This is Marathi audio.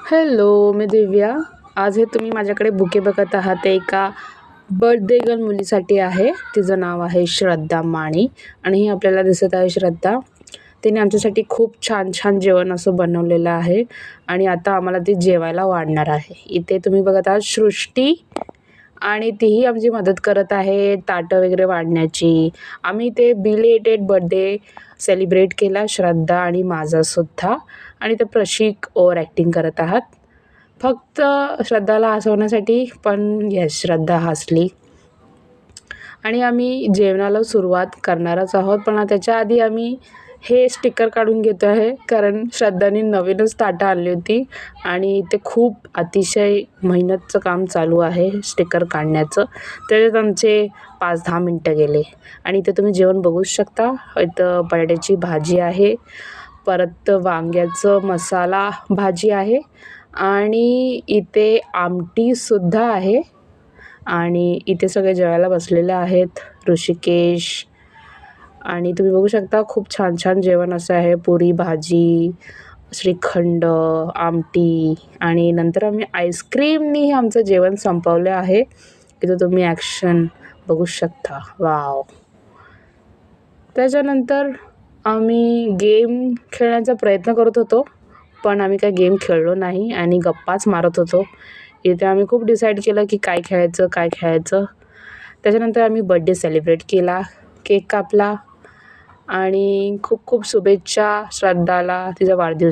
हॅलो, मी दिव्या. आज हे तुम्ही माझ्याकडे बुके बघत आहात ते एका बर्थडे गर्ल मुलीसाठी आहे. तिचं नाव आहे श्रद्धा माणी आणि ही आपल्याला दिसत आहे श्रद्धा. तिने आमच्यासाठी खूप छान छान जेवण असं बनवलेलं आहे आणि आता आम्हाला ती जेवायला वाढणार आहे. इथे तुम्ही बघत आहात सृष्टी आणि तीही आमची मदत करत आहे ताटं वगैरे वाढण्याची. आम्ही ते बिलेटेड बर्थडे सेलिब्रेट केला श्रद्धा आणि माझासुद्धा. आणि ते प्रशिक ओव्हर ॲक्टिंग करत आहात फक्त श्रद्धाला हसवण्यासाठी, पण येस श्रद्धा हसली. आणि आम्ही जेवणाला सुरुवात करणारच आहोत, पण त्याच्या आधी आम्ही हे स्टिकर काढून घेतो आहे कारण श्रद्धाने नवीनच ताटं आणली होती आणि ते खूप अतिशय मेहनतचं काम चालू आहे स्टिकर काढण्याचं. त्याच्यात आमचे 5-10 मिनटं गेले आणि इथे तुम्ही जेवण बघूच शकता. इथं बटाट्याची भाजी आहे, परत वांग्याचं मसाला भाजी आहे आणि इथे आमटीसुद्धा आहे. आणि इथे सगळे जेवायला बसलेले आहेत. ऋषिकेश आणि तुम्ही बघू शकता खूप छान छान जेवण असं आहे. पुरी भाजी, श्रीखंड, आमटी आणि नंतर आम्ही आईस्क्रीमनी आमचं जेवण संपवलं आहे. इथं तुम्ही ॲक्शन बघू शकता. वाव. त्याच्यानंतर आम्ही गेम खेळण्याचा प्रयत्न करत होतो, पण आम्ही काही गेम खेळलो नाही आणि गप्पाच मारत होतो. इथे आम्ही खूप डिसाईड केलं की काय खेळायचं काय खेळायचं. त्याच्यानंतर आम्ही बर्थडे सेलिब्रेट केला, केक कापला आणि खूप खूप शुभेच्छा श्रद्धाला तिचा वाढदिवस